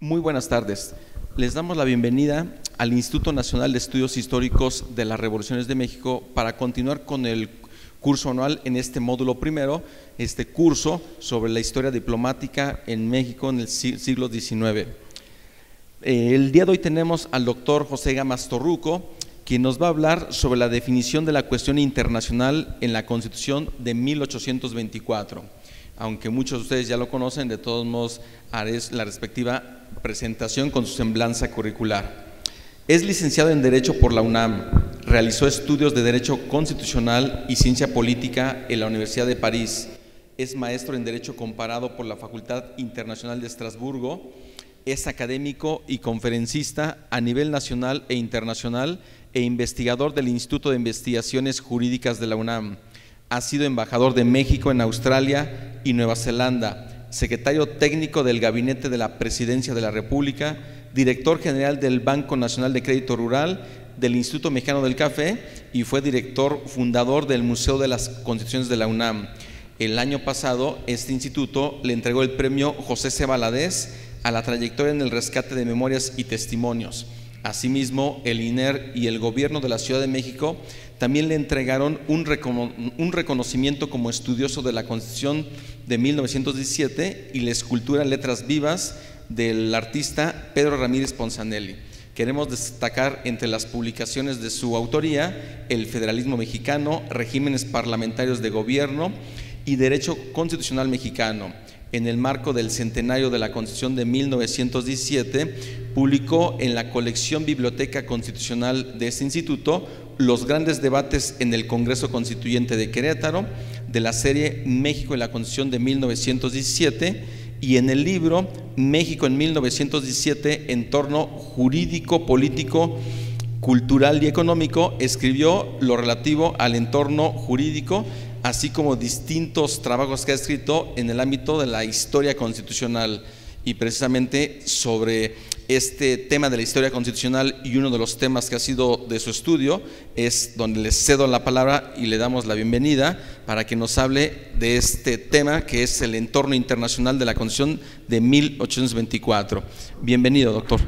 Muy buenas tardes. Les damos la bienvenida al Instituto Nacional de Estudios Históricos de las Revoluciones de México para continuar con el curso anual en este módulo primero, este curso sobre la historia diplomática en México en el siglo XIX. El día de hoy tenemos al doctor José Gámez Torruco, quien nos va a hablar sobre la definición de la cuestión internacional en la Constitución de 1824. Aunque muchos de ustedes ya lo conocen, de todos modos haré la respectiva presentación con su semblanza curricular. Es licenciado en Derecho por la UNAM, realizó estudios de Derecho Constitucional y Ciencia Política en la Universidad de París, es maestro en Derecho Comparado por la Facultad Internacional de Estrasburgo, es académico y conferencista a nivel nacional e internacional e investigador del Instituto de Investigaciones Jurídicas de la UNAM. Ha sido embajador de México en Australia y Nueva Zelanda, secretario técnico del Gabinete de la Presidencia de la República, director general del Banco Nacional de Crédito Rural, del Instituto Mexicano del Café y fue director fundador del Museo de las Constituciones de la UNAM. El año pasado, este instituto le entregó el premio José C. Valadez a la trayectoria en el rescate de memorias y testimonios. Asimismo, el INER y el Gobierno de la Ciudad de México también le entregaron un reconocimiento como estudioso de la Constitución de 1917 y la escultura Letras Vivas del artista Pedro Ramírez Ponzanelli. Queremos destacar entre las publicaciones de su autoría El Federalismo Mexicano, Regímenes Parlamentarios de Gobierno y Derecho Constitucional Mexicano. En el marco del centenario de la Constitución de 1917, publicó en la colección Biblioteca Constitucional de este instituto los grandes debates en el Congreso Constituyente de Querétaro, de la serie México en la Constitución de 1917, y en el libro México en 1917, entorno jurídico, político, cultural y económico, escribió lo relativo al entorno jurídico, así como distintos trabajos que ha escrito en el ámbito de la historia constitucional. Y precisamente sobre este tema de la historia constitucional y uno de los temas que ha sido de su estudio es donde le cedo la palabra y le damos la bienvenida para que nos hable de este tema que es el entorno internacional de la Constitución de 1824. Bienvenido, doctor.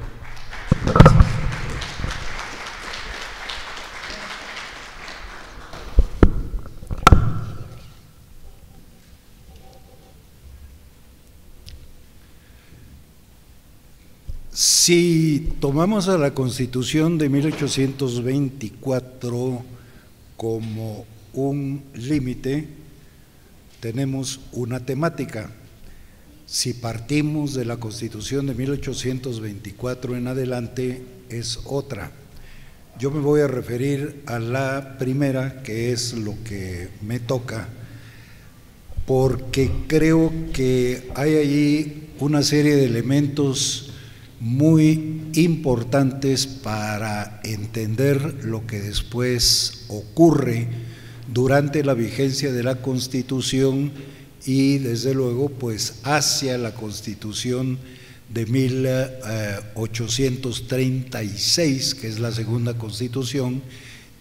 Si tomamos a la Constitución de 1824 como un límite, tenemos una temática. Si partimos de la Constitución de 1824 en adelante, es otra. Yo me voy a referir a la primera, que es lo que me toca, porque creo que hay allí una serie de elementos muy importantes para entender lo que después ocurre durante la vigencia de la Constitución y desde luego pues hacia la Constitución de 1836, que es la segunda Constitución,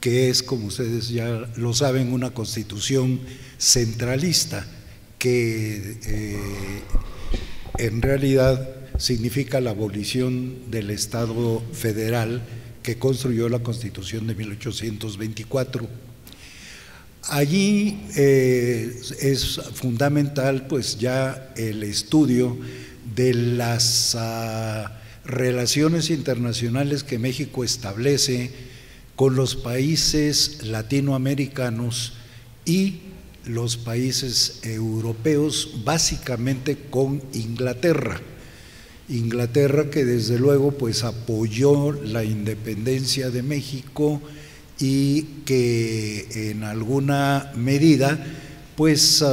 que es, como ustedes ya lo saben, una Constitución centralista que en realidad significa la abolición del Estado federal que construyó la Constitución de 1824. Allí es fundamental pues ya el estudio de las relaciones internacionales que México establece con los países latinoamericanos y los países europeos, básicamente con Inglaterra. Inglaterra, que desde luego pues apoyó la independencia de México y que en alguna medida pues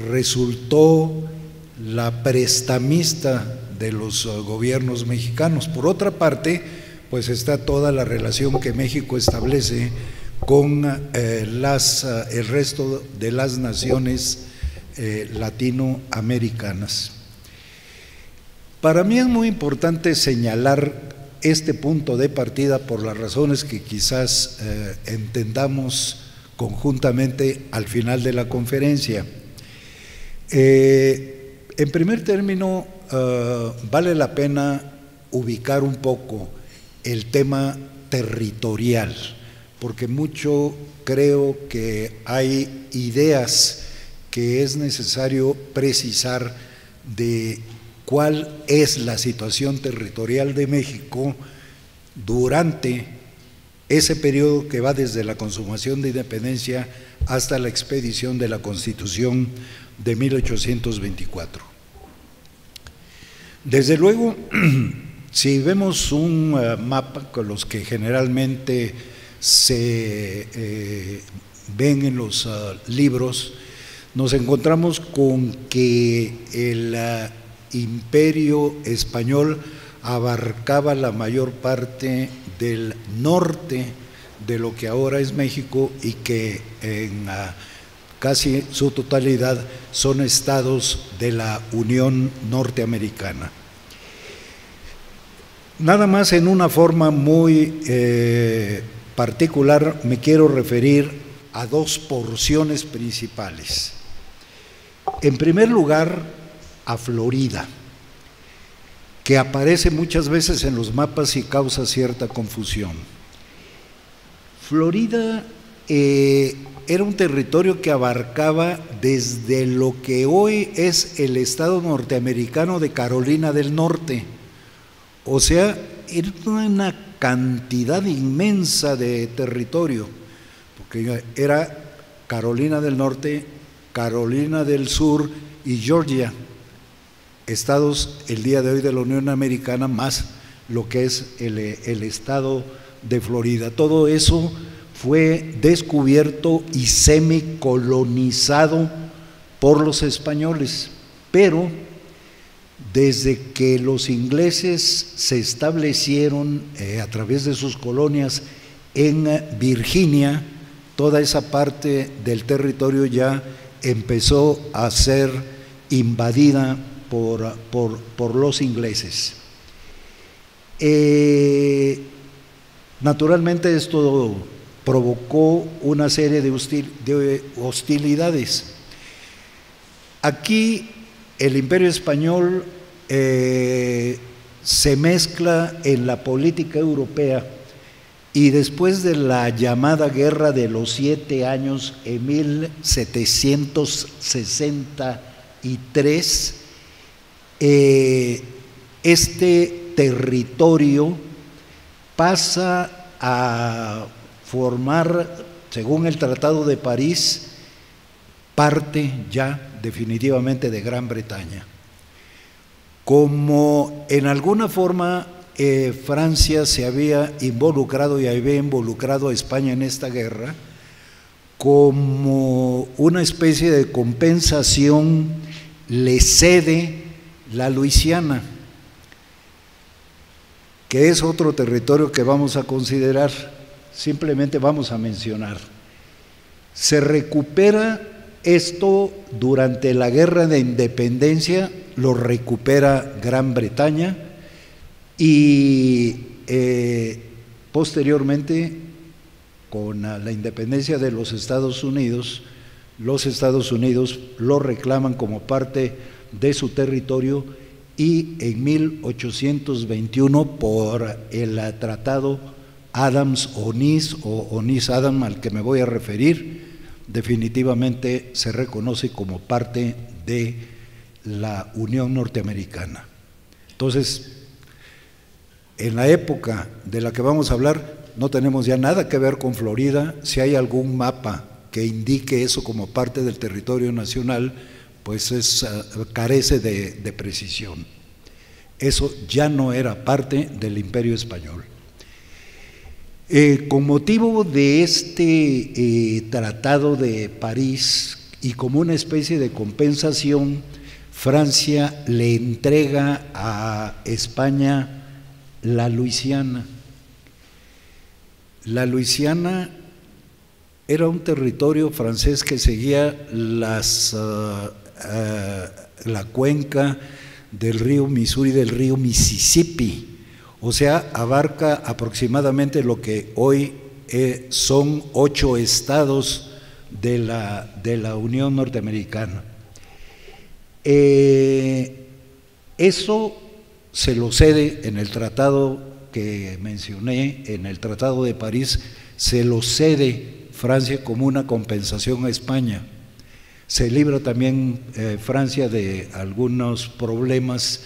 resultó la prestamista de los gobiernos mexicanos. Por otra parte, pues está toda la relación que México establece con el resto de las naciones latinoamericanas. Para mí es muy importante señalar este punto de partida por las razones que quizás entendamos conjuntamente al final de la conferencia. En primer término, vale la pena ubicar un poco el tema territorial, porque mucho creo que hay ideas que es necesario precisar de cuál es la situación territorial de México durante ese periodo que va desde la consumación de independencia hasta la expedición de la Constitución de 1824. Desde luego, si vemos un mapa con los que generalmente se ven en los libros, nos encontramos con que el Imperio Español abarcaba la mayor parte del norte de lo que ahora es México y que en casi su totalidad son estados de la Unión Norteamericana. Nada más en una forma muy particular me quiero referir a dos porciones principales. En primer lugar, a Florida, que aparece muchas veces en los mapas y causa cierta confusión. Florida era un territorio que abarcaba desde lo que hoy es el estado norteamericano de Carolina del Norte, o sea, era una cantidad inmensa de territorio, porque era Carolina del Norte, Carolina del Sur y Georgia, estados el día de hoy de la Unión Americana, más lo que es el estado de Florida. Todo eso fue descubierto y semicolonizado por los españoles, pero desde que los ingleses se establecieron a través de sus colonias en Virginia, toda esa parte del territorio ya empezó a ser invadida por los ingleses. Naturalmente esto provocó una serie de hostilidades. Aquí el Imperio Español se mezcla en la política europea y después de la llamada Guerra de los 7 Años en 1763, este territorio pasa a formar, según el Tratado de París, parte ya definitivamente de Gran Bretaña. Como en alguna forma Francia se había involucrado y había involucrado a España en esta guerra, como una especie de compensación le cede la Luisiana, que es otro territorio que vamos a considerar, simplemente vamos a mencionar. Se recupera esto durante la Guerra de Independencia, lo recupera Gran Bretaña y posteriormente, con la independencia de los Estados Unidos lo reclaman como parte de su territorio y en 1821 por el tratado Adams-Onís o Onís-Adams al que me voy a referir, definitivamente se reconoce como parte de la Unión Norteamericana. Entonces, en la época de la que vamos a hablar, no tenemos ya nada que ver con Florida. Si hay algún mapa que indique eso como parte del territorio nacional, pues carece de precisión. Eso ya no era parte del Imperio Español. Con motivo de este Tratado de París y como una especie de compensación, Francia le entrega a España la Luisiana. La Luisiana era un territorio francés que seguía la cuenca del río Missouri y del río Mississippi, o sea, abarca aproximadamente lo que hoy son 8 estados de la Unión Norteamericana. Eso se lo cede en el tratado que mencioné, en el Tratado de París, se lo cede Francia como una compensación a España. Se libra también Francia de algunos problemas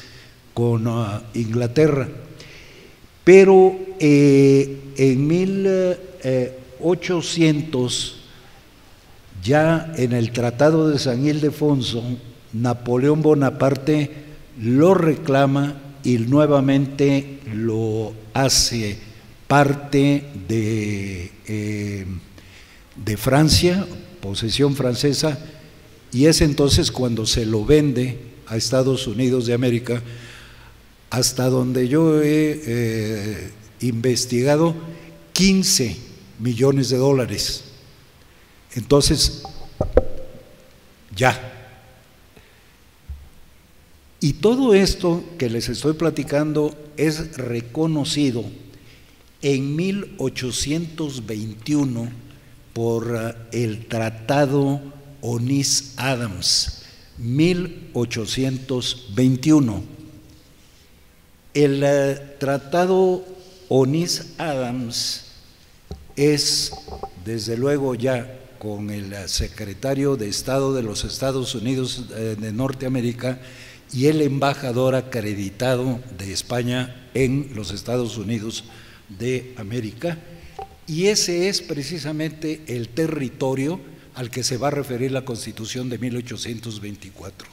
con Inglaterra, pero en 1800, ya en el Tratado de San Ildefonso, Napoleón Bonaparte lo reclama y nuevamente lo hace parte de Francia, posesión francesa, y es entonces cuando se lo vende a Estados Unidos de América, hasta donde yo he investigado, 15 millones de dólares. Entonces, ya. Y todo esto que les estoy platicando es reconocido en 1821 por el Tratado Onís-Adams, 1821. El Tratado Onís-Adams es, desde luego, ya con el secretario de Estado de los Estados Unidos de Norteamérica y el embajador acreditado de España en los Estados Unidos de América, y ese es precisamente el territorio al que se va a referir la Constitución de 1824.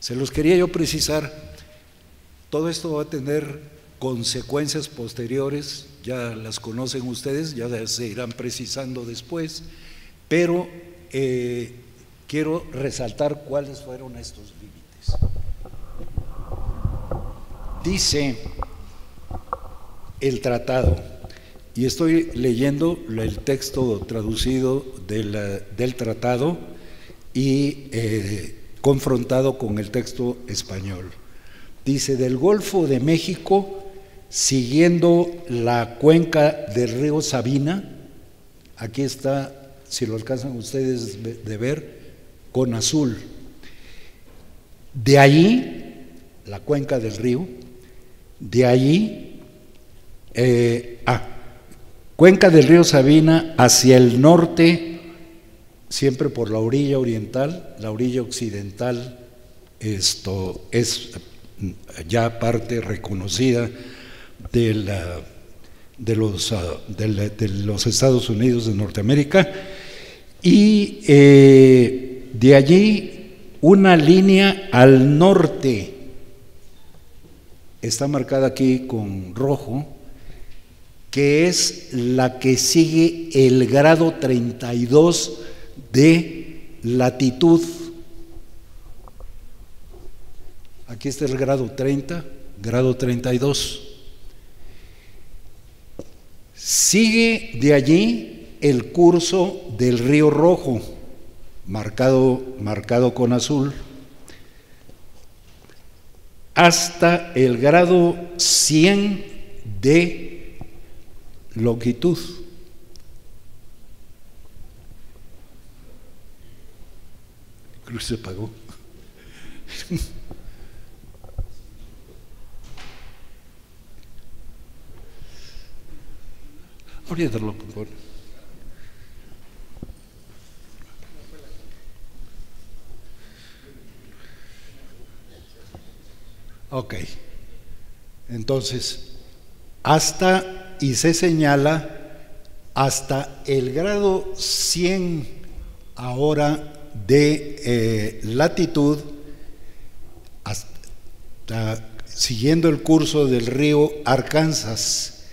Se los quería yo precisar. Todo esto va a tener consecuencias posteriores, ya las conocen ustedes, ya se irán precisando después, pero quiero resaltar cuáles fueron estos límites. Dice el tratado, y estoy leyendo el texto traducido del tratado y confrontado con el texto español. Dice: del Golfo de México, siguiendo la cuenca del río Sabina, aquí está, si lo alcanzan ustedes de ver, con azul. De allí, la cuenca del río, de allí, cuenca del río Sabina hacia el norte, siempre por la orilla oriental, la orilla occidental, esto es ya parte reconocida de los Estados Unidos de Norteamérica, y de allí una línea al norte, está marcada aquí con rojo, que es la que sigue el grado 32 de latitud. Aquí está el grado 30, grado 32. Sigue de allí el curso del río Rojo, marcado con azul, hasta el grado 100 de longitud. Creo que se apagó. Oriéntalo, por favor. Ok, entonces, hasta, y se señala, hasta el grado 100 ahora de latitud, hasta, siguiendo el curso del río Arkansas,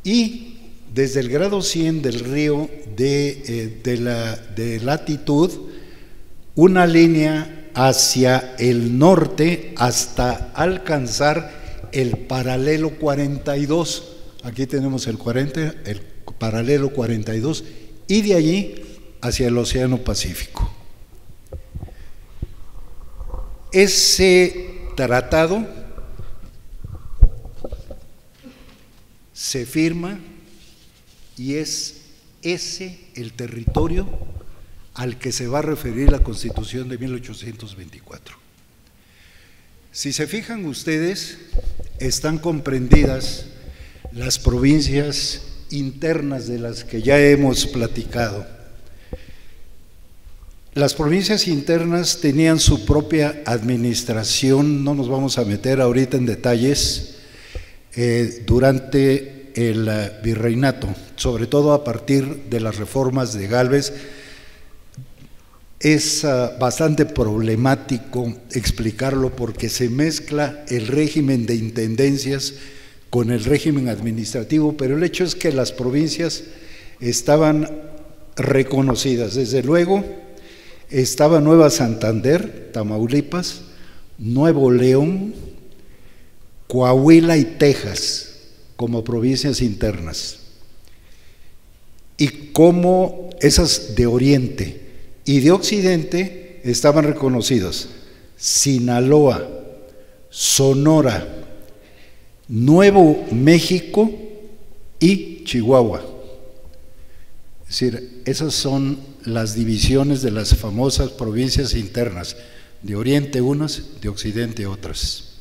y desde el grado 100 del río de latitud, una línea hacia el norte hasta alcanzar el paralelo 42. Aquí tenemos el paralelo 42, y de allí hacia el Océano Pacífico. Ese tratado se firma y es ese el territorio al que se va a referir la Constitución de 1824. Si se fijan ustedes, están comprendidas las provincias internas de las que ya hemos platicado. Las provincias internas tenían su propia administración, no nos vamos a meter ahorita en detalles, durante el virreinato, sobre todo a partir de las reformas de Gálvez. Es bastante problemático explicarlo porque se mezcla el régimen de intendencias con el régimen administrativo, pero el hecho es que las provincias estaban reconocidas. Desde luego estaba Nueva Santander, Tamaulipas, Nuevo León, Coahuila y Texas como provincias internas, y como esas de Oriente y de Occidente estaban reconocidos Sinaloa, Sonora, Nuevo México y Chihuahua. Es decir, esas son las divisiones de las famosas provincias internas, de Oriente unas, de Occidente otras.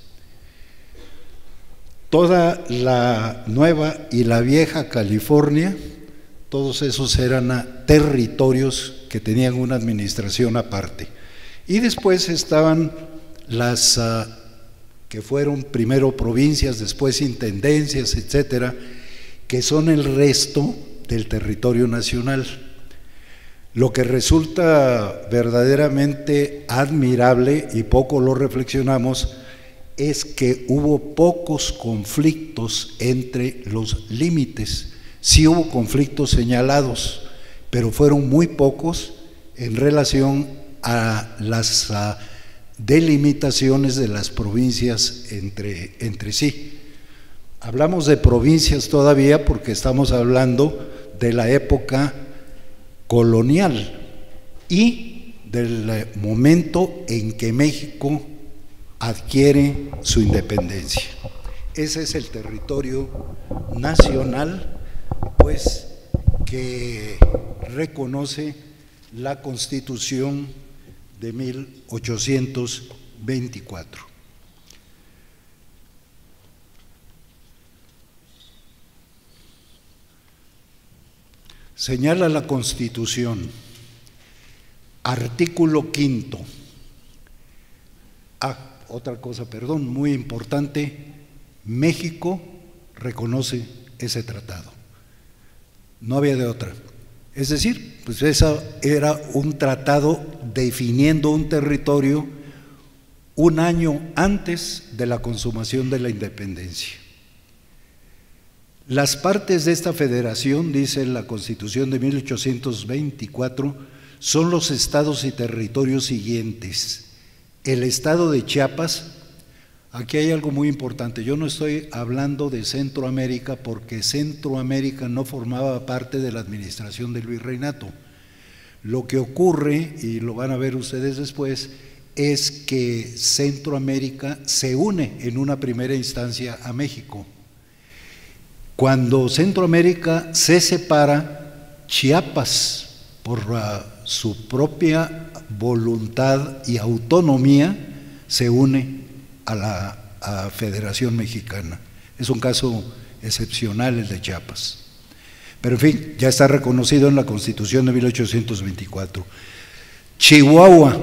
Toda la Nueva y la Vieja California, todos esos eran territorios que tenían una administración aparte. Y después estaban las que fueron primero provincias, después intendencias, etcétera, que son el resto del territorio nacional. Lo que resulta verdaderamente admirable, y poco lo reflexionamos, es que hubo pocos conflictos entre los límites. Sí hubo conflictos señalados, pero fueron muy pocos en relación a las delimitaciones de las provincias entre sí. Hablamos de provincias todavía porque estamos hablando de la época colonial y del momento en que México adquiere su independencia. Ese es el territorio nacional, pues, que reconoce la Constitución de 1824. Señala la Constitución, artículo 5. Otra cosa, perdón, muy importante, México reconoce ese tratado. No había de otra. Es decir, pues esa era un tratado definiendo un territorio un año antes de la consumación de la independencia. Las partes de esta federación, dice la Constitución de 1824, son los estados y territorios siguientes. El estado de Chiapas, aquí hay algo muy importante, yo no estoy hablando de Centroamérica porque Centroamérica no formaba parte de la administración del virreinato. Lo que ocurre, y lo van a ver ustedes después, es que Centroamérica se une en una primera instancia a México. Cuando Centroamérica se separa, Chiapas, por su propia voluntad y autonomía, se une a la Federación Mexicana. Es un caso excepcional el de Chiapas. Pero en fin, ya está reconocido en la Constitución de 1824. Chihuahua,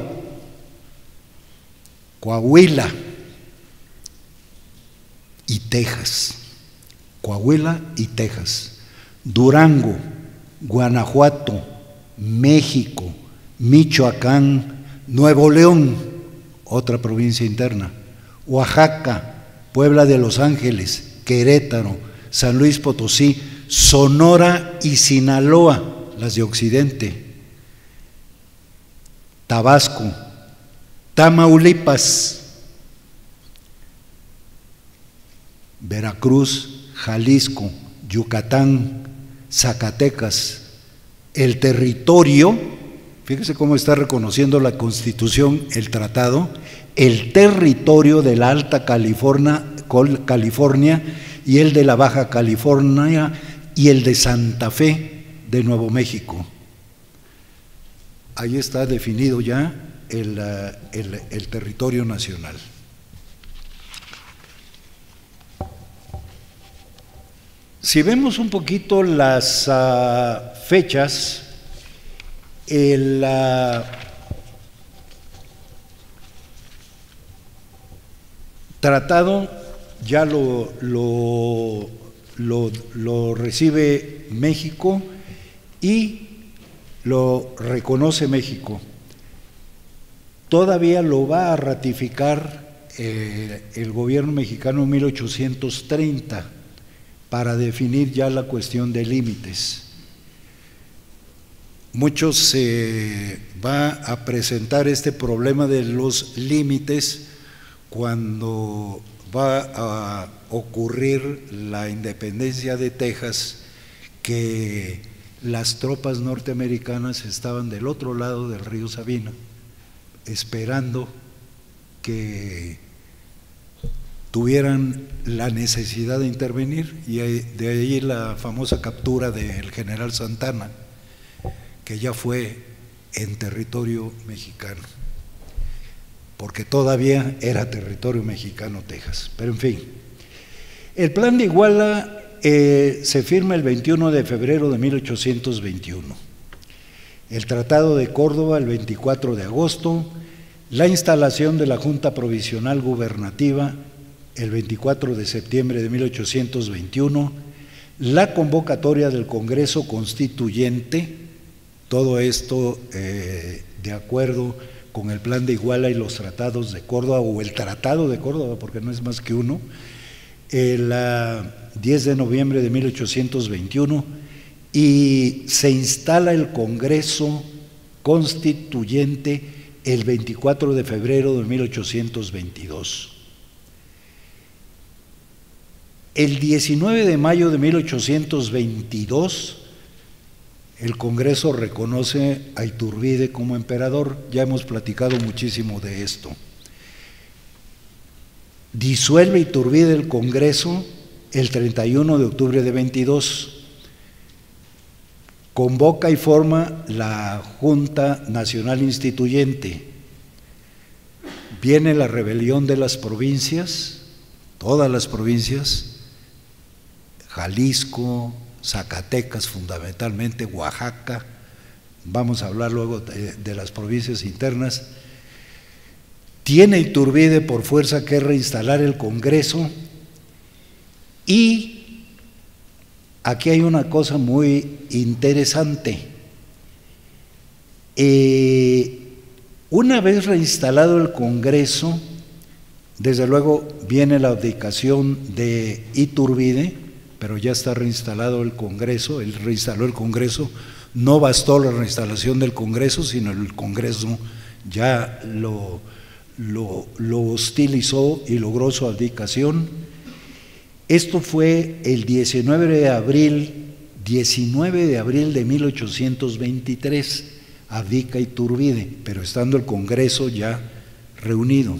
Coahuila y Texas. Coahuila y Texas. Durango, Guanajuato, México, Michoacán, Nuevo León, otra provincia interna, Oaxaca, Puebla de Los Ángeles, Querétaro, San Luis Potosí, Sonora y Sinaloa, las de Occidente, Tabasco, Tamaulipas, Veracruz, Jalisco, Yucatán, Zacatecas. El territorio, fíjese cómo está reconociendo la Constitución, el tratado, el territorio de la Alta California y el de la Baja California y el de Santa Fe de Nuevo México. Ahí está definido ya el territorio nacional. Si vemos un poquito las fechas, el tratado ya lo recibe México y lo reconoce México. Todavía lo va a ratificar el gobierno mexicano en 1830 para definir ya la cuestión de límites. Muchos se va a presentar este problema de los límites cuando va a ocurrir la independencia de Texas, que las tropas norteamericanas estaban del otro lado del río Sabina, esperando que tuvieran la necesidad de intervenir, y de ahí la famosa captura del general Santana, que ya fue en territorio mexicano, porque todavía era territorio mexicano Texas. Pero en fin, el Plan de Iguala se firma el 21 de febrero de 1821, el Tratado de Córdoba el 24 de agosto, la instalación de la Junta Provisional Gubernativa el 24 de septiembre de 1821, la convocatoria del Congreso Constituyente, todo esto de acuerdo con el Plan de Iguala y los tratados de Córdoba, o el Tratado de Córdoba, porque no es más que uno, el 10 de noviembre de 1821, y se instala el Congreso Constituyente el 24 de febrero de 1822. El 19 de mayo de 1822, el Congreso reconoce a Iturbide como emperador. Ya hemos platicado muchísimo de esto. Disuelve Iturbide el Congreso el 31 de octubre de 22. Convoca y forma la Junta Nacional Instituyente. Viene la rebelión de las provincias, todas las provincias, Jalisco, Zacatecas fundamentalmente, Oaxaca, vamos a hablar luego de las provincias internas. Tiene Iturbide por fuerza que reinstalar el Congreso, y aquí hay una cosa muy interesante. Una vez reinstalado el Congreso, desde luego viene la abdicación de Iturbide, pero ya está reinstalado el Congreso. Él reinstaló el Congreso, no bastó la reinstalación del Congreso, sino el Congreso ya lo hostilizó y logró su abdicación. Esto fue el 19 de abril de 1823, abdica Iturbide, pero estando el Congreso ya reunido.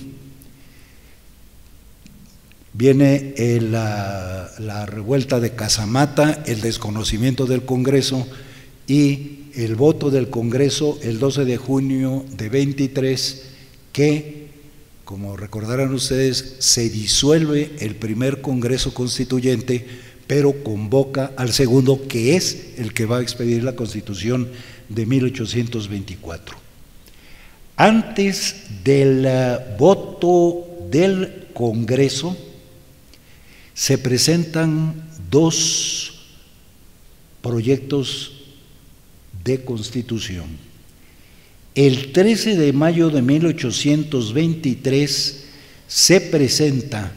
Viene la revuelta de Casamata, el desconocimiento del Congreso y el voto del Congreso el 12 de junio de 23, que, como recordarán ustedes, se disuelve el primer Congreso Constituyente, pero convoca al segundo, que es el que va a expedir la Constitución de 1824. Antes del voto del Congreso, se presentan dos proyectos de constitución. El 13 de mayo de 1823 se presenta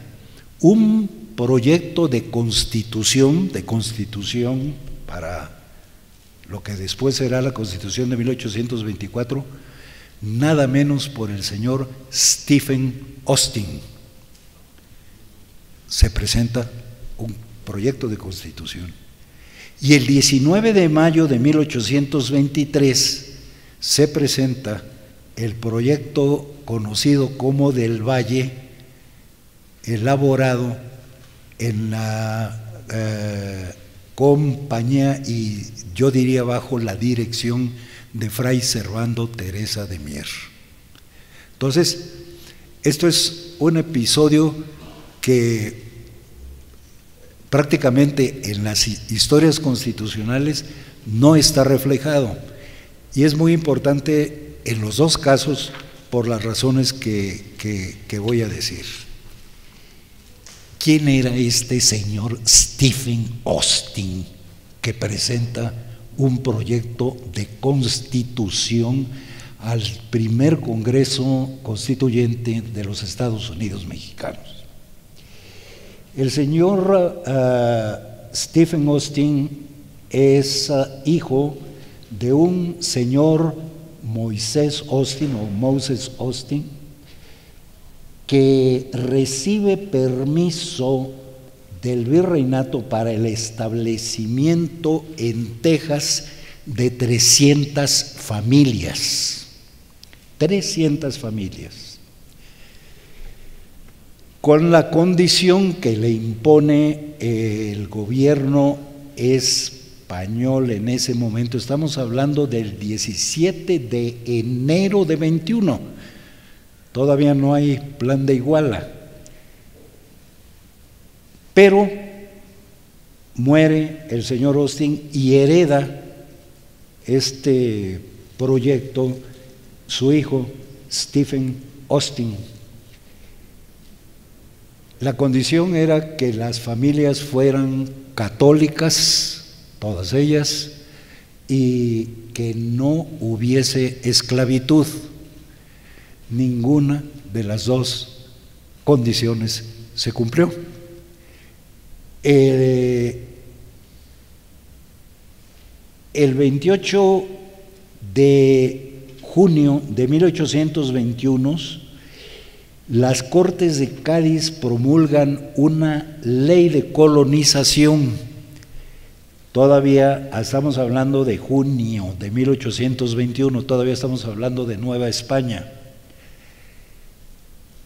un proyecto de constitución para lo que después será la Constitución de 1824, nada menos por el señor Stephen Austin. Se presenta un proyecto de constitución. Y el 19 de mayo de 1823 se presenta el proyecto conocido como del Valle, elaborado en la compañía, y yo diría bajo la dirección de Fray Servando Teresa de Mier. Entonces, esto es un episodio que prácticamente en las historias constitucionales no está reflejado, y es muy importante en los dos casos por las razones que voy a decir. ¿Quién era este señor Stephen Austin que presenta un proyecto de constitución al primer Congreso Constituyente de los Estados Unidos mexicanos? El señor Stephen Austin es hijo de un señor Moisés Austin o Moses Austin, que recibe permiso del virreinato para el establecimiento en Texas de 300 familias. 300 familias. Con la condición que le impone el gobierno español en ese momento. Estamos hablando del 17 de enero de 21. Todavía no hay plan de Iguala. Pero muere el señor Austin y hereda este proyecto su hijo Stephen Austin. La condición era que las familias fueran católicas, todas ellas, y que no hubiese esclavitud. Ninguna de las dos condiciones se cumplió. El 28 de junio de 1821, las Cortes de Cádiz promulgan una ley de colonización. Todavía estamos hablando de junio de 1821, todavía estamos hablando de Nueva España.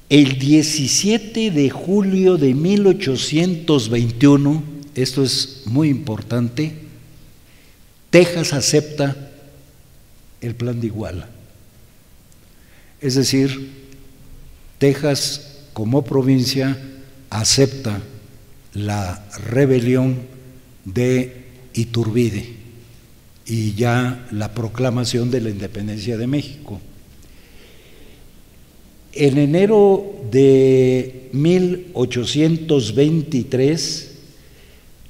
El 17 de julio de 1821, esto es muy importante, Texas acepta el plan de Iguala. Es decir, Texas como provincia acepta la rebelión de Iturbide y ya la proclamación de la independencia de México. En enero de 1823,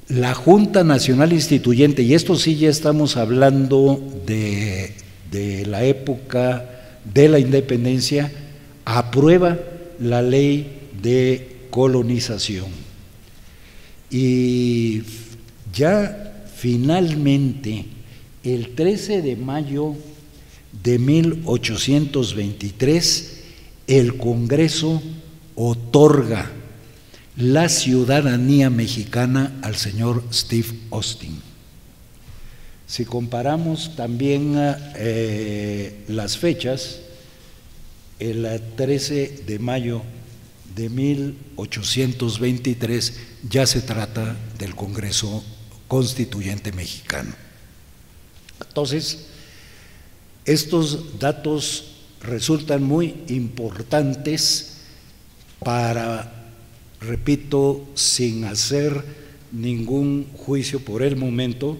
la Junta Nacional Instituyente, y esto sí ya estamos hablando de la época de la independencia, aprueba la ley de colonización. Y ya finalmente, el 13 de mayo de 1823, el Congreso otorga la ciudadanía mexicana al señor Steve Austin. Si comparamos también las fechas, el 13 de mayo de 1823 ya se trata del Congreso Constituyente Mexicano. Entonces, estos datos resultan muy importantes para, repito, sin hacer ningún juicio por el momento,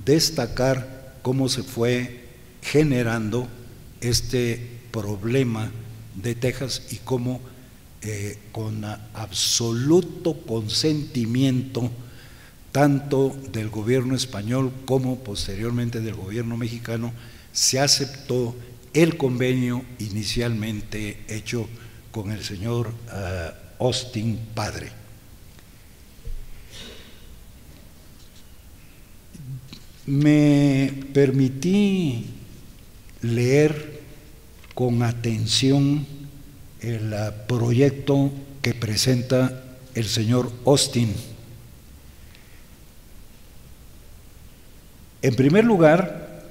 destacar cómo se fue generando este problema de Texas y cómo con absoluto consentimiento tanto del gobierno español como posteriormente del gobierno mexicano se aceptó el convenio inicialmente hecho con el señor Austin padre. Me permití leer con atención el proyecto que presenta el señor Austin. En primer lugar,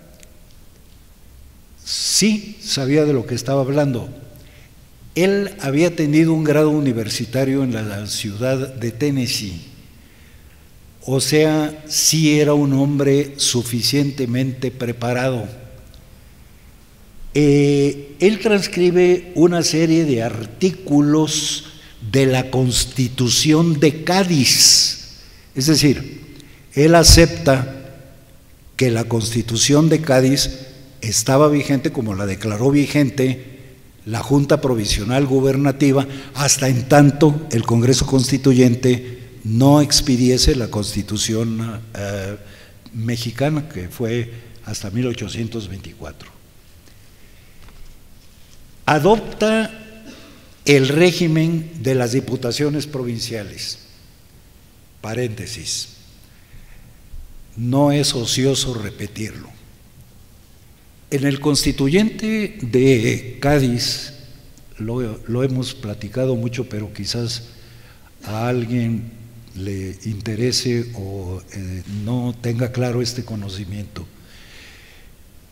sí sabía de lo que estaba hablando. Él había tenido un grado universitario en la ciudad de Tennessee, o sea, sí era un hombre suficientemente preparado. Él transcribe una serie de artículos de la Constitución de Cádiz, Es decir, él acepta que la Constitución de Cádiz estaba vigente como la declaró vigente la Junta Provisional Gubernativa, hasta en tanto el Congreso Constituyente no expidiese la Constitución mexicana, que fue hasta 1824. Adopta el régimen de las diputaciones provinciales. Paréntesis. No es ocioso repetirlo. En el constituyente de Cádiz, lo hemos platicado mucho, pero quizás a alguien le interese o no tenga claro este conocimiento.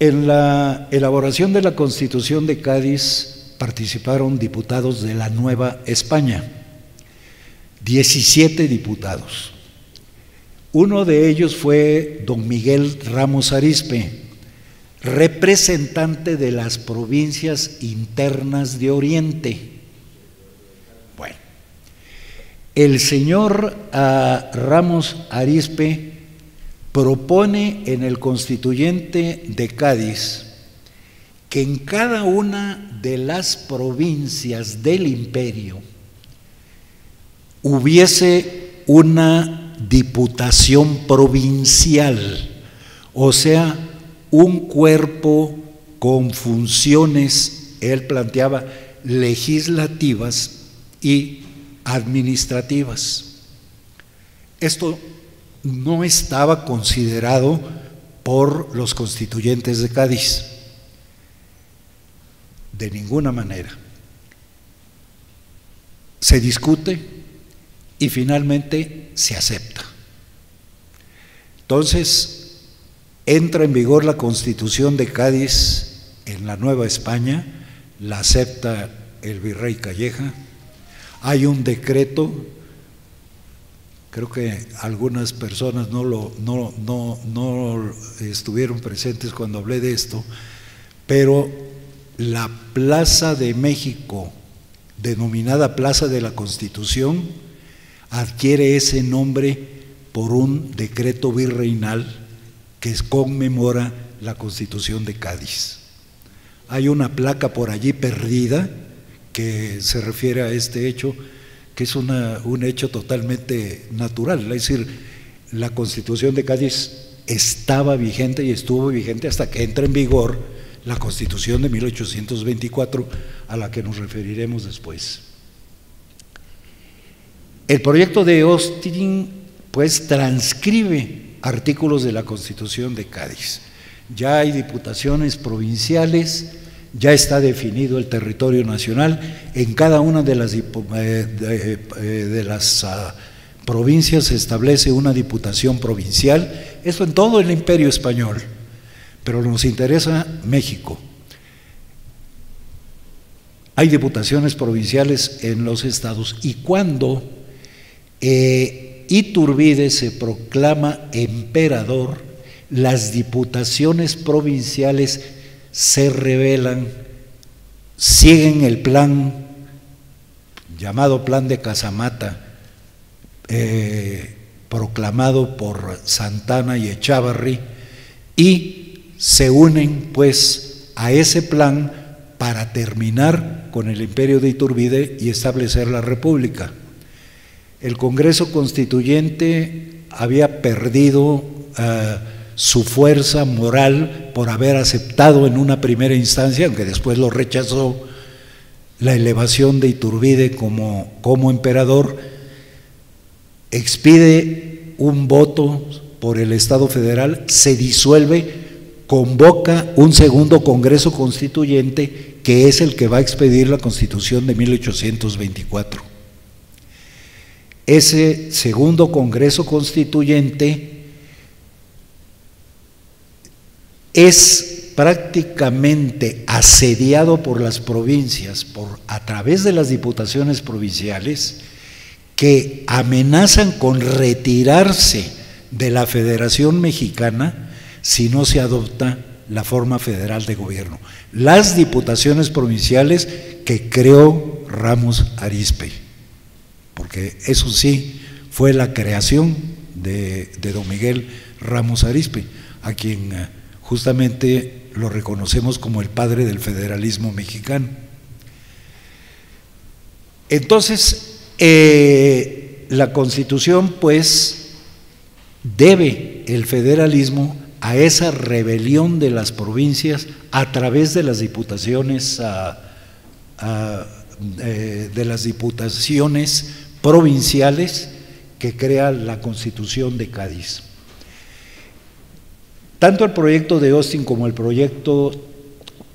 En la elaboración de la Constitución de Cádiz participaron diputados de la Nueva España, 17 diputados. Uno de ellos fue don Miguel Ramos Arizpe, representante de las provincias internas de Oriente. Bueno, el señor Ramos Arizpe propone en el constituyente de Cádiz que en cada una de las provincias del imperio hubiese una diputación provincial, o sea, un cuerpo con funciones, él planteaba, legislativas y administrativas. Esto no estaba considerado por los constituyentes de Cádiz, de ninguna manera. Se discute y finalmente se acepta. Entonces, entra en vigor la Constitución de Cádiz en la Nueva España, la acepta el virrey Calleja, hay un decreto. Creo que algunas personas no estuvieron presentes cuando hablé de esto, pero la Plaza de México, denominada Plaza de la Constitución, adquiere ese nombre por un decreto virreinal que conmemora la Constitución de Cádiz. Hay una placa por allí perdida que se refiere a este hecho, que es un hecho totalmente natural, es decir, la Constitución de Cádiz estaba vigente y estuvo vigente hasta que entra en vigor la Constitución de 1824, a la que nos referiremos después. El proyecto de Austin, pues, transcribe artículos de la Constitución de Cádiz. Ya hay diputaciones provinciales, ya está definido el territorio nacional. En cada una de las provincias se establece una diputación provincial, eso en todo el Imperio Español, pero nos interesa México. Hay diputaciones provinciales en los estados, y cuando Iturbide se proclama emperador, las diputaciones provinciales se rebelan, siguen el plan llamado Plan de Casamata, proclamado por Santana y Echavarri, y se unen pues a ese plan para terminar con el imperio de Iturbide y establecer la república. El Congreso Constituyente había perdido su fuerza moral por haber aceptado en una primera instancia, aunque después lo rechazó, la elevación de Iturbide como emperador. Expide un voto por el Estado federal, se disuelve, convoca un segundo Congreso Constituyente, que es el que va a expedir la Constitución de 1824. Ese segundo Congreso Constituyente es prácticamente asediado por las provincias, a través de las diputaciones provinciales, que amenazan con retirarse de la Federación Mexicana si no se adopta la forma federal de gobierno. Las diputaciones provinciales que creó Ramos Arizpe, porque eso sí fue la creación de don Miguel Ramos Arizpe, a quien justamente lo reconocemos como el padre del federalismo mexicano. Entonces, la Constitución pues debe el federalismo a esa rebelión de las provincias a través de las diputaciones provinciales que crea la Constitución de Cádiz. Tanto el proyecto de Austin como el proyecto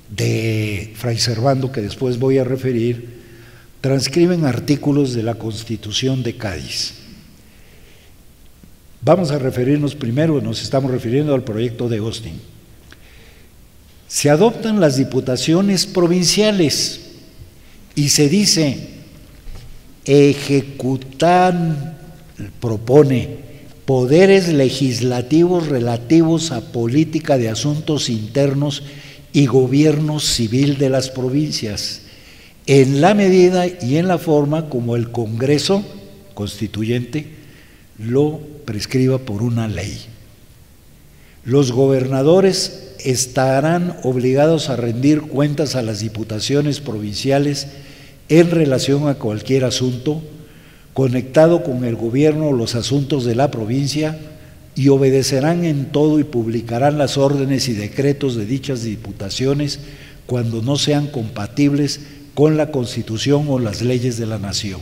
de Fray Servando, que después voy a referir, transcriben artículos de la Constitución de Cádiz. Vamos a referirnos primero, nos estamos refiriendo al proyecto de Austin. Se adoptan las diputaciones provinciales y se dice, propone poderes legislativos relativos a política de asuntos internos y gobierno civil de las provincias, en la medida y en la forma como el Congreso Constituyente lo prescriba por una ley. Los gobernadores estarán obligados a rendir cuentas a las diputaciones provinciales en relación a cualquier asunto conectado con el gobierno o los asuntos de la provincia, y obedecerán en todo y publicarán las órdenes y decretos de dichas diputaciones cuando no sean compatibles con la Constitución o las leyes de la nación.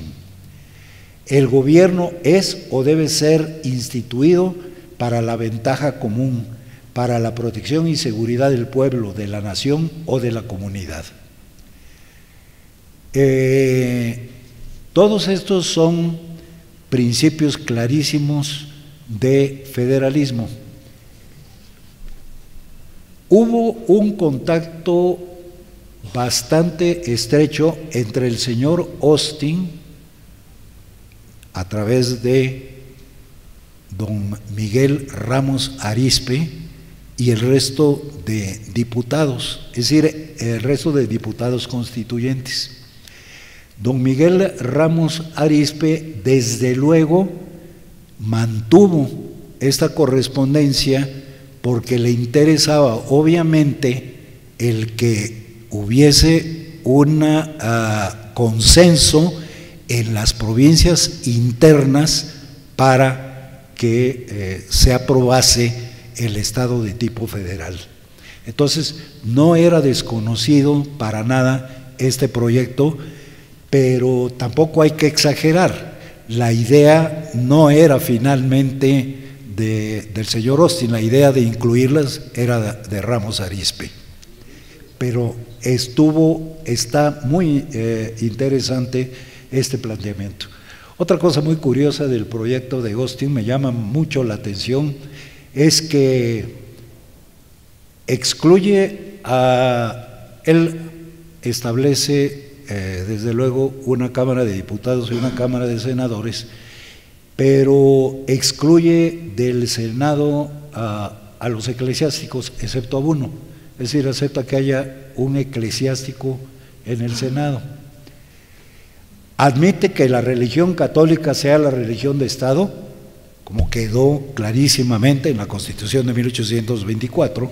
El gobierno es o debe ser instituido para la ventaja común, para la protección y seguridad del pueblo, de la nación o de la comunidad. Todos estos son principios clarísimos de federalismo. Hubo un contacto bastante estrecho entre el señor Austin, a través de don Miguel Ramos Arizpe, y el resto de diputados, es decir, el resto de diputados constituyentes. Don Miguel Ramos Arizpe, desde luego, mantuvo esta correspondencia porque le interesaba, obviamente, el que hubiese un consenso en las provincias internas para que se aprobase el Estado de tipo federal. Entonces, no era desconocido para nada este proyecto, pero tampoco hay que exagerar. La idea no era finalmente del señor Austin, la idea de incluirlas era de Ramos Arizpe. Pero está muy interesante este planteamiento. Otra cosa muy curiosa del proyecto de Austin, me llama mucho la atención, es que él establece desde luego una Cámara de Diputados y una Cámara de Senadores, pero excluye del Senado a los eclesiásticos, excepto a uno, es decir, acepta que haya un eclesiástico en el Senado. Admite que la religión católica sea la religión de Estado, como quedó clarísimamente en la Constitución de 1824,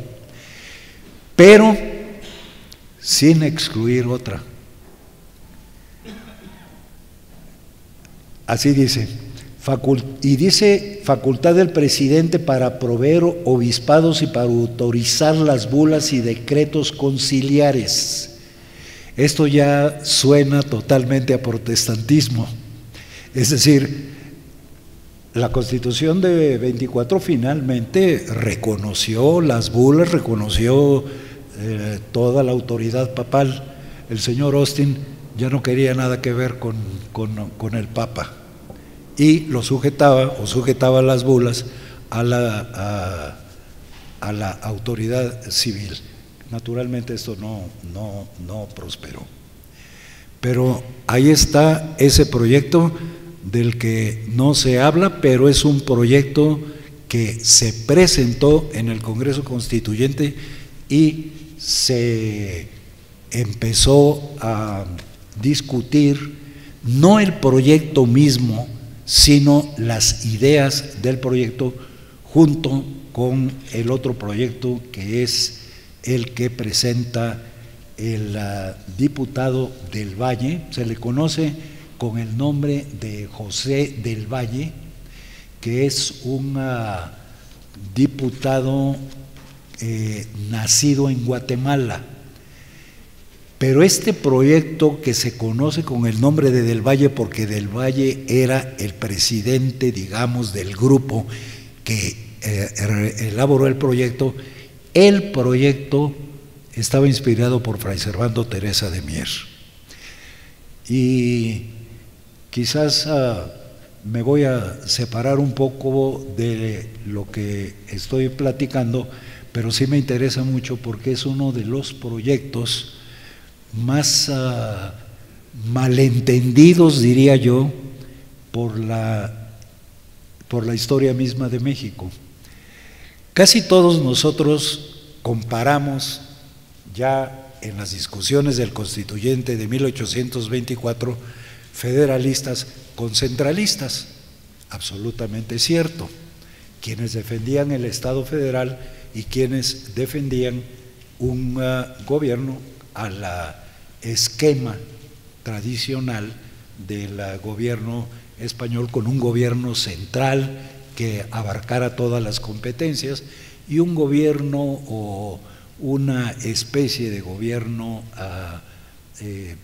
pero sin excluir otra. Así dice, facultad del presidente para proveer obispados y para autorizar las bulas y decretos conciliares. Esto ya suena totalmente a protestantismo, es decir, la Constitución de 24 finalmente reconoció las bulas, reconoció toda la autoridad papal. El señor Austin ya no quería nada que ver con el Papa y lo sujetaba las bulas a la autoridad civil. Naturalmente esto no prosperó, pero ahí está ese proyecto del que no se habla, pero es un proyecto que se presentó en el Congreso Constituyente y se empezó a discutir, no el proyecto mismo, sino las ideas del proyecto junto con el otro proyecto que es el que presenta el diputado del Valle, se le conoce con el nombre de José del Valle, que es un diputado nacido en Guatemala. Pero este proyecto, que se conoce con el nombre de Del Valle porque Del Valle era el presidente, digamos, del grupo que elaboró el proyecto estaba inspirado por Fray Servando Teresa de Mier. Y quizás me voy a separar un poco de lo que estoy platicando, pero sí me interesa mucho porque es uno de los proyectos más malentendidos, diría yo, por la historia misma de México. Casi todos nosotros comparamos ya en las discusiones del Constituyente de 1824 federalistas con centralistas, absolutamente cierto, quienes defendían el Estado federal y quienes defendían un gobierno a la esquema tradicional del gobierno español, con un gobierno central que abarcara todas las competencias y un gobierno o una especie de gobierno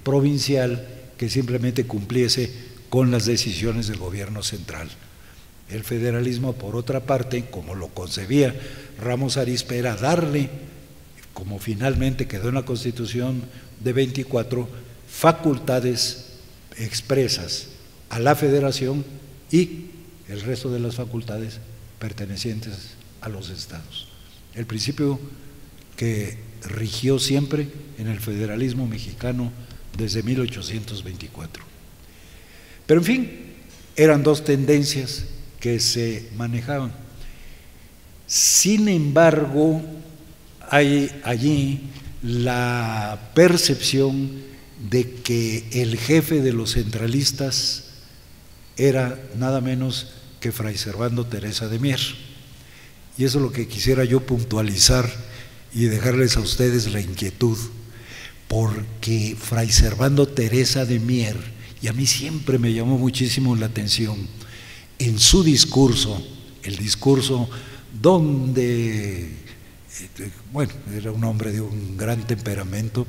provincial que simplemente cumpliese con las decisiones del gobierno central. El federalismo, por otra parte, como lo concebía Ramos Arizpe, era darle, como finalmente quedó en la Constitución de 24, facultades expresas a la federación y el resto de las facultades pertenecientes a los estados. El principio que rigió siempre en el federalismo mexicano desde 1824. Pero en fin, eran dos tendencias que se manejaban. Sin embargo, hay allí la percepción de que el jefe de los centralistas era nada menos que Fray Servando Teresa de Mier. Y eso es lo que quisiera yo puntualizar y dejarles a ustedes la inquietud, porque Fray Servando Teresa de Mier, y a mí siempre me llamó muchísimo la atención, en su discurso, el discurso donde, bueno, era un hombre de un gran temperamento,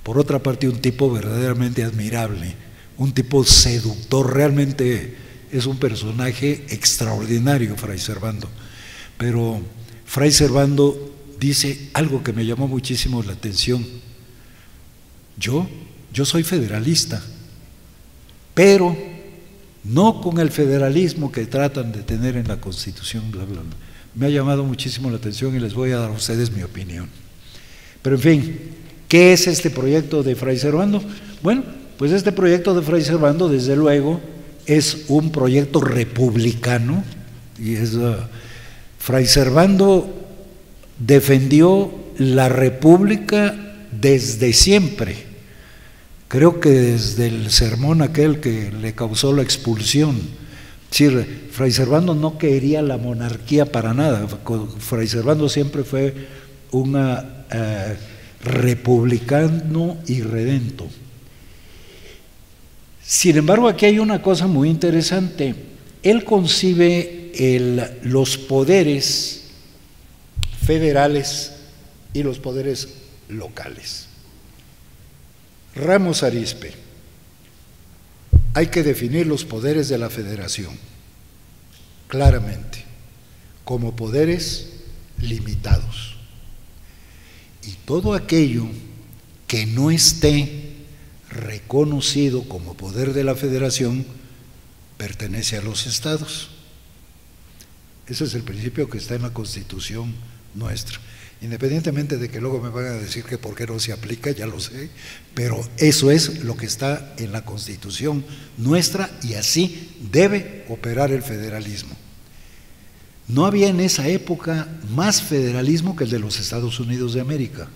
por otra parte un tipo verdaderamente admirable, un tipo seductor, realmente es un personaje extraordinario Fray Servando, pero Fray Servando dice algo que me llamó muchísimo la atención: yo soy federalista, pero no con el federalismo que tratan de tener en la Constitución, bla, bla, bla. Me ha llamado muchísimo la atención y les voy a dar a ustedes mi opinión. Pero en fin, ¿qué es este proyecto de Fray Servando? Bueno, pues este proyecto de Fray Servando, desde luego, es un proyecto republicano, y es Fray Servando defendió la república desde siempre. Creo que desde el sermón aquel que le causó la expulsión. Sí, Fray Servando no quería la monarquía para nada. Fray Servando siempre fue un republicano irredento. Sin embargo, aquí hay una cosa muy interesante. Él concibe los poderes federales y los poderes locales. Ramos Arizpe: hay que definir los poderes de la federación claramente como poderes limitados, y todo aquello que no esté reconocido como poder de la federación pertenece a los estados. Ese es el principio que está en la Constitución nuestra, independientemente de que luego me van a decir que por qué no se aplica, ya lo sé, pero eso es lo que está en la Constitución nuestra y así debe operar el federalismo. No había en esa época más federalismo que el de los Estados Unidos de América.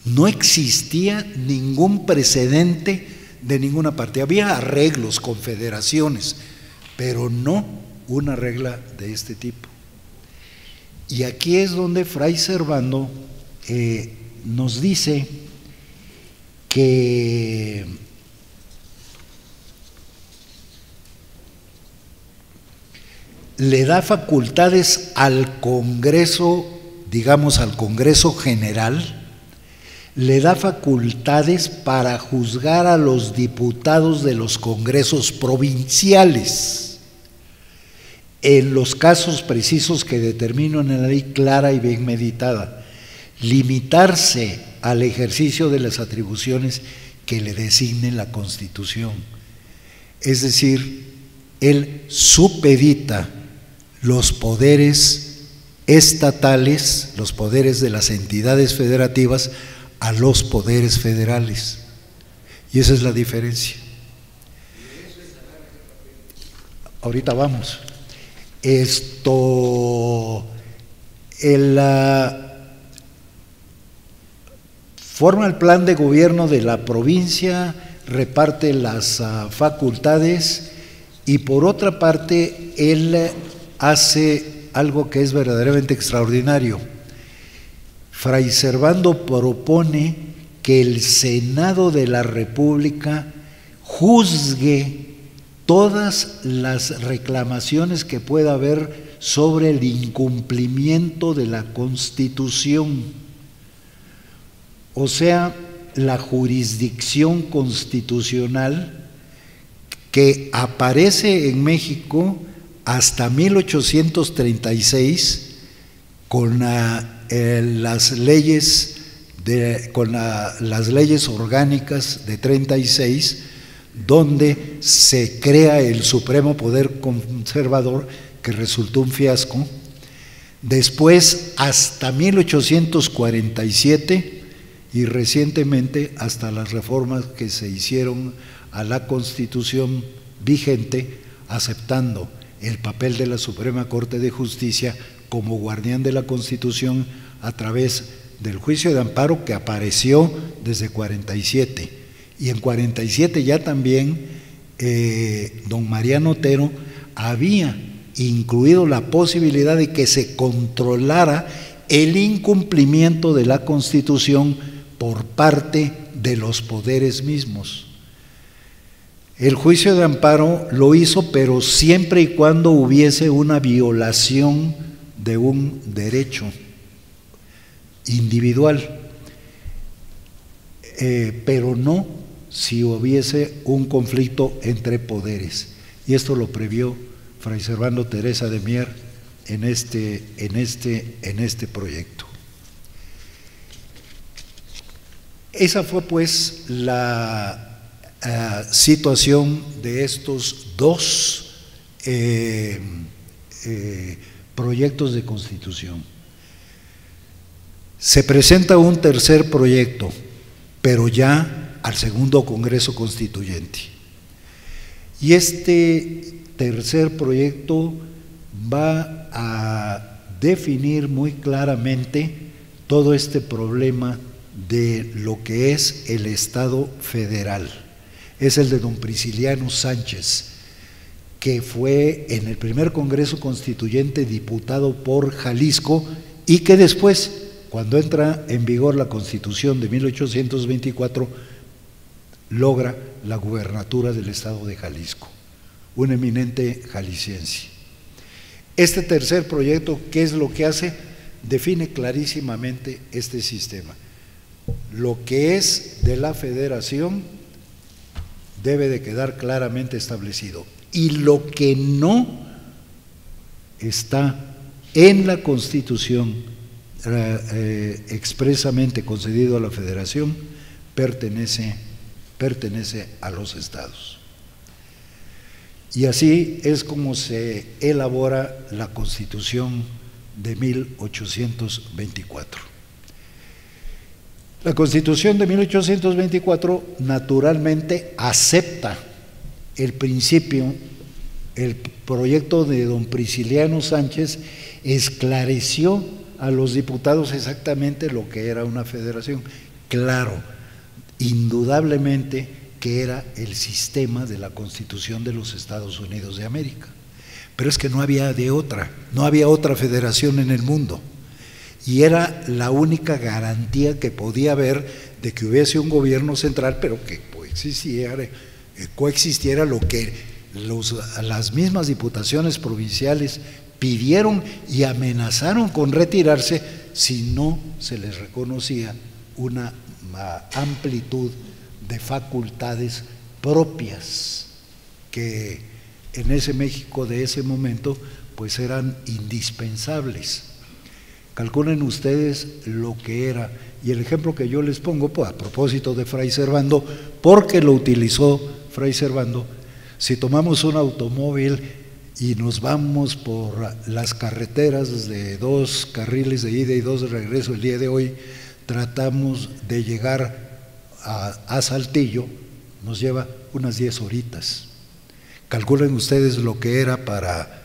No existía ningún precedente de ninguna parte. Había arreglos, confederaciones, pero no una regla de este tipo. Y aquí es donde Fray Servando nos dice que le da facultades al Congreso, digamos al Congreso General, le da facultades para juzgar a los diputados de los congresos provinciales en los casos precisos que determino en la ley clara y bien meditada, limitarse al ejercicio de las atribuciones que le designe la Constitución. Es decir, él supedita los poderes estatales, los poderes de las entidades federativas, a los poderes federales. Y esa es la diferencia. Ahorita vamos. Forma el plan de gobierno de la provincia, reparte las facultades y por otra parte él hace algo que es verdaderamente extraordinario. Fray Servando propone que el Senado de la República juzgue todas las reclamaciones que pueda haber sobre el incumplimiento de la Constitución. O sea, la jurisdicción constitucional que aparece en México hasta 1836 con las leyes orgánicas de 36, donde se crea el Supremo Poder Conservador, que resultó un fiasco. Después hasta 1847 y recientemente hasta las reformas que se hicieron a la Constitución vigente, aceptando el papel de la Suprema Corte de Justicia como guardián de la Constitución a través del juicio de amparo que apareció desde 47. Y en 47 ya también don Mariano Otero había incluido la posibilidad de que se controlara el incumplimiento de la Constitución por parte de los poderes mismos. El juicio de amparo lo hizo, pero siempre y cuando hubiese una violación de un derecho individual, pero no si hubiese un conflicto entre poderes. Y esto lo previó Fray Servando Teresa de Mier en este proyecto. Esa fue pues la situación de estos dos proyectos de constitución. Se presenta un tercer proyecto, pero ya al segundo Congreso Constituyente. Y este tercer proyecto va a definir muy claramente todo este problema de lo que es el Estado federal. Es el de don Prisciliano Sánchez, que fue en el primer Congreso Constituyente diputado por Jalisco y que después, cuando entra en vigor la Constitución de 1824, logra la gubernatura del Estado de Jalisco, un eminente jalisciense. Este tercer proyecto, ¿qué es lo que hace? Define clarísimamente este sistema. Lo que es de la federación debe de quedar claramente establecido, y lo que no está en la Constitución expresamente concedido a la federación pertenece a los estados. Y así es como se elabora la Constitución de 1824. La Constitución de 1824 naturalmente acepta el principio. El proyecto de don Prisciliano Sánchez esclareció a los diputados exactamente lo que era una federación. Claro, indudablemente que era el sistema de la Constitución de los Estados Unidos de América. Pero es que no había otra federación en el mundo, y era la única garantía que podía haber de que hubiese un gobierno central, pero que coexistiera lo que las mismas diputaciones provinciales pidieron y amenazaron con retirarse si no se les reconocía una amplitud de facultades propias que en ese México de ese momento pues eran indispensables. Calculen ustedes lo que era, y el ejemplo que yo les pongo, pues a propósito de Fray Servando, porque lo utilizó Fray Servando. Si tomamos un automóvil y nos vamos por las carreteras de 2 carriles de ida y 2 de regreso el día de hoy, tratamos de llegar a Saltillo, nos lleva unas 10 horitas. Calculen ustedes lo que era para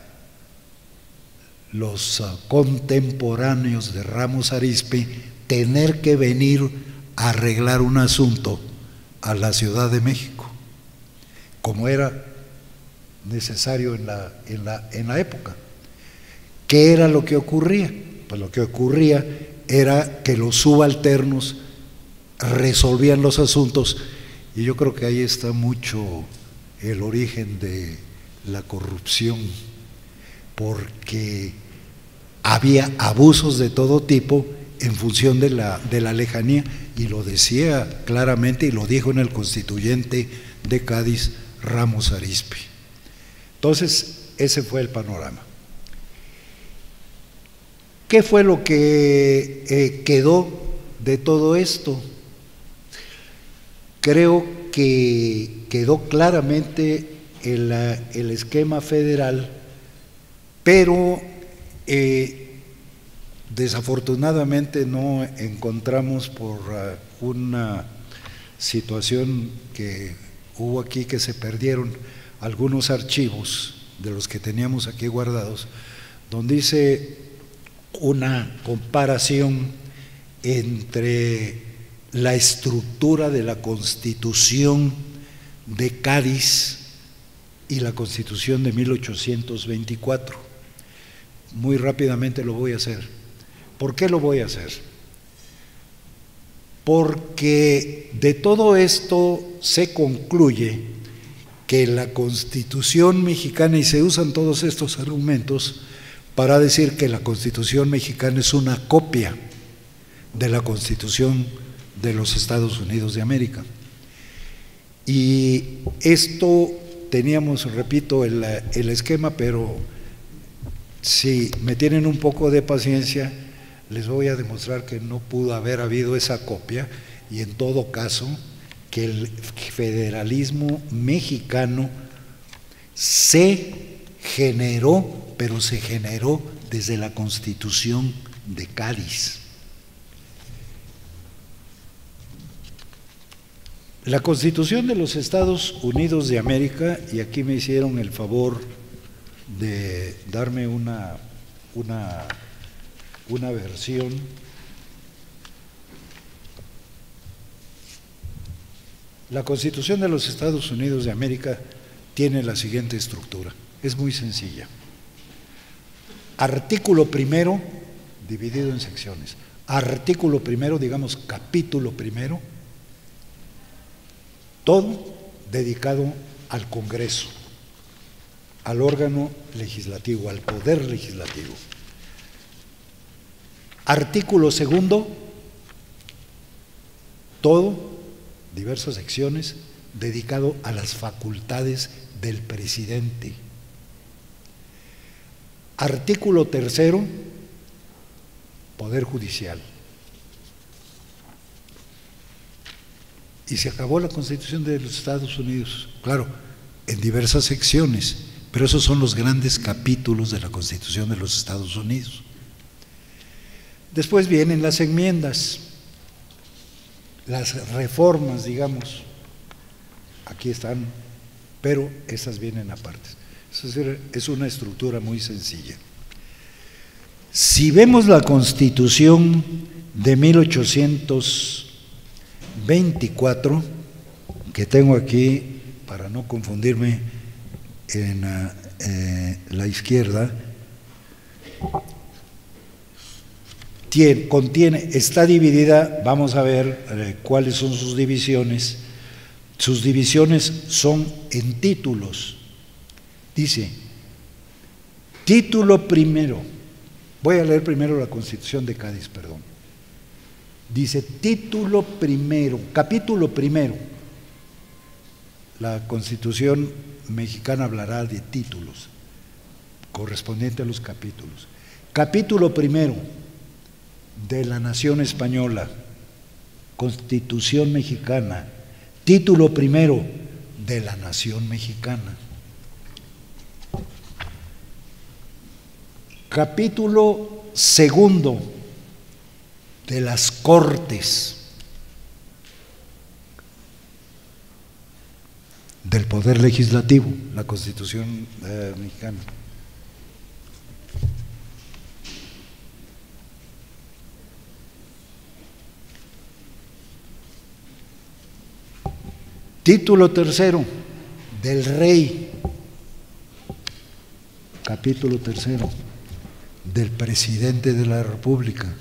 los contemporáneos de Ramos Arizpe tener que venir a arreglar un asunto a la Ciudad de México, como era necesario en la época. ¿Qué era lo que ocurría? Pues lo que ocurría era que los subalternos resolvían los asuntos, y yo creo que ahí está mucho el origen de la corrupción, porque había abusos de todo tipo en función de la lejanía, y lo decía claramente y lo dijo en el constituyente de Cádiz Ramos Arizpe. Entonces, ese fue el panorama. ¿Qué fue lo que quedó de todo esto? Creo que quedó claramente el esquema federal, pero desafortunadamente no encontramos, por una situación que hubo aquí, que se perdieron algunos archivos de los que teníamos aquí guardados, donde hice una comparación entre la estructura de la Constitución de Cádiz y la Constitución de 1824. Muy rápidamente lo voy a hacer. ¿Por qué lo voy a hacer? Porque de todo esto se concluye que la Constitución mexicana, y se usan todos estos argumentos para decir que la Constitución mexicana es una copia de la Constitución de los Estados Unidos de América. Y esto teníamos, repito, el esquema, pero si me tienen un poco de paciencia, les voy a demostrar que no pudo haber habido esa copia, y en todo caso que el federalismo mexicano se generó, pero se generó desde la Constitución de Cádiz. La Constitución de los Estados Unidos de América, y aquí me hicieron el favor de darme una versión. La Constitución de los Estados Unidos de América tiene la siguiente estructura, es muy sencilla. Artículo primero, dividido en secciones. Artículo primero, digamos capítulo primero, todo dedicado al Congreso, al órgano legislativo, al poder legislativo. Artículo segundo, todo, diversas secciones, dedicado a las facultades del presidente. Artículo tercero, poder judicial. Y se acabó la Constitución de los Estados Unidos, claro, en diversas secciones, pero esos son los grandes capítulos de la Constitución de los Estados Unidos. Después vienen las enmiendas, las reformas, digamos, aquí están, pero esas vienen aparte. Es una estructura muy sencilla. Si vemos la Constitución de 1824, que tengo aquí, para no confundirme, en la izquierda, está dividida, vamos a ver cuáles son sus divisiones. Sus divisiones son en títulos. Dice, título primero, voy a leer primero la Constitución de Cádiz, perdón. Dice, título primero, capítulo primero. La Constitución mexicana hablará de títulos, correspondiente a los capítulos. Capítulo primero de la Nación Española, Constitución mexicana. Título primero de la Nación Mexicana. Capítulo segundo de las Cortes, del Poder Legislativo, la Constitución mexicana. Título tercero del Rey. Capítulo tercero del Presidente de la República.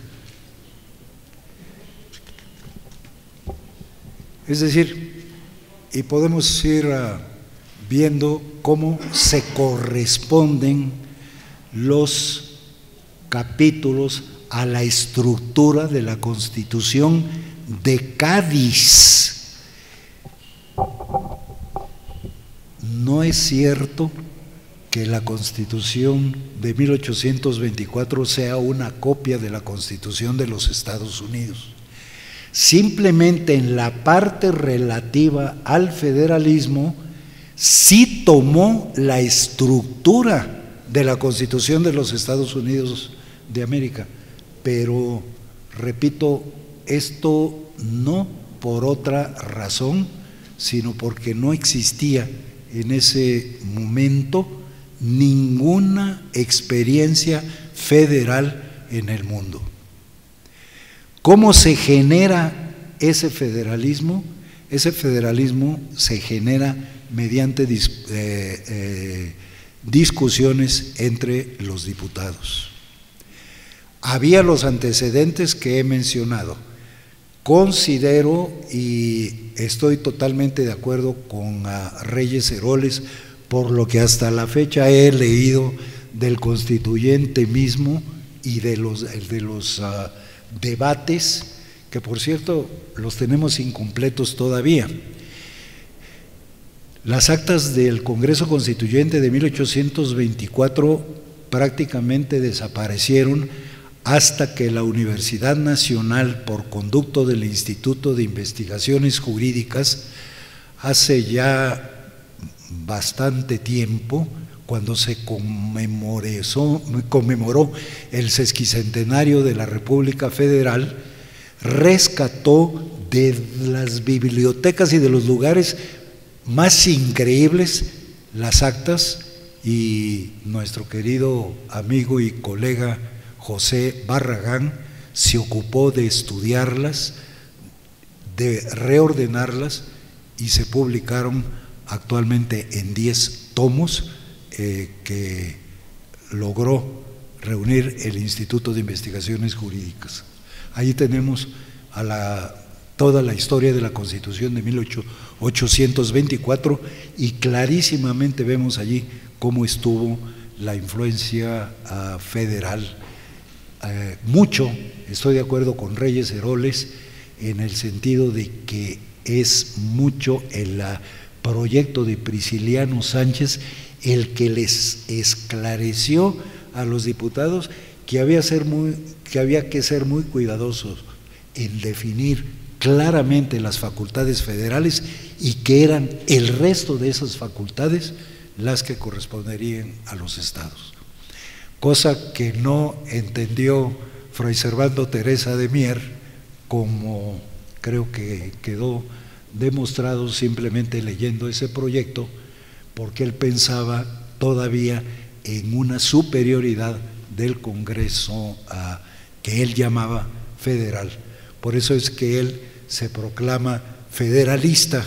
Es decir, y podemos ir viendo cómo se corresponden los capítulos a la estructura de la Constitución de Cádiz. No es cierto que la Constitución de 1824 sea una copia de la Constitución de los Estados Unidos. Simplemente en la parte relativa al federalismo sí tomó la estructura de la Constitución de los Estados Unidos de América, pero repito, esto no por otra razón, sino porque no existía en ese momento ninguna experiencia federal en el mundo. ¿Cómo se genera ese federalismo? Ese federalismo se genera mediante discusiones entre los diputados. Había los antecedentes que he mencionado. Considero y estoy totalmente de acuerdo con Reyes Heroles, por lo que hasta la fecha he leído del constituyente mismo y de los debates, que por cierto los tenemos incompletos todavía. Las actas del Congreso Constituyente de 1824 prácticamente desaparecieron hasta que la Universidad Nacional, por conducto del Instituto de Investigaciones Jurídicas, hace ya bastante tiempo, cuando se conmemoró el sesquicentenario de la República Federal, rescató de las bibliotecas y de los lugares más increíbles las actas, y nuestro querido amigo y colega José Barragán se ocupó de estudiarlas, de reordenarlas, y se publicaron actualmente en 10 tomos que logró reunir el Instituto de Investigaciones Jurídicas. Ahí tenemos toda la historia de la Constitución de 1824 y clarísimamente vemos allí cómo estuvo la influencia federal. Mucho, estoy de acuerdo con Reyes Heroles en el sentido de que es mucho el proyecto de Prisciliano Sánchez el que les esclareció a los diputados que había que ser muy cuidadosos en definir claramente las facultades federales y que eran el resto de esas facultades las que corresponderían a los estados. Cosa que no entendió Fray Servando Teresa de Mier, como creo que quedó demostrado simplemente leyendo ese proyecto, porque él pensaba todavía en una superioridad del Congreso que él llamaba federal. Por eso es que él se proclama federalista,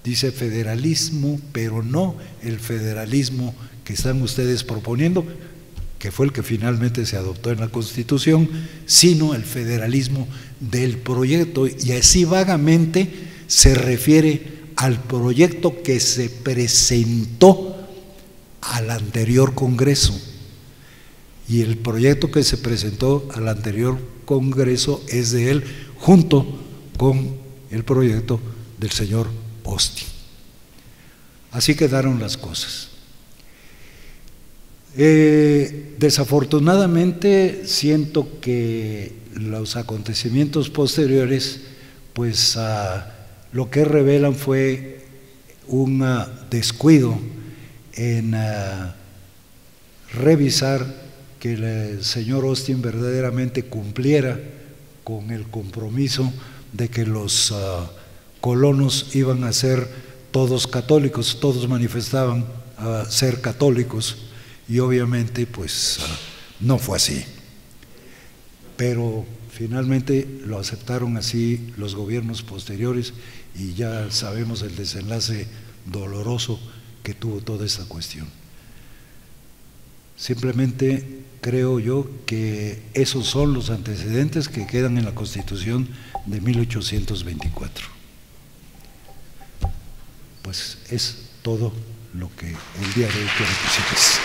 dice federalismo, pero no el federalismo que están ustedes proponiendo, que fue el que finalmente se adoptó en la Constitución, sino el federalismo del proyecto, y así vagamente se refiere al proyecto que se presentó al anterior Congreso. Y el proyecto que se presentó al anterior Congreso es de él, junto con el proyecto del señor Austin. Así quedaron las cosas. Desafortunadamente siento que los acontecimientos posteriores pues lo que revelan fue un descuido en revisar que el señor Austin verdaderamente cumpliera con el compromiso de que los colonos iban a ser todos católicos, todos manifestaban ser católicos, y obviamente pues no fue así, pero finalmente lo aceptaron así los gobiernos posteriores, y ya sabemos el desenlace doloroso que tuvo toda esta cuestión. Simplemente creo yo que esos son los antecedentes que quedan en la Constitución de 1824. Pues es todo lo que el día de hoy quiero decirles.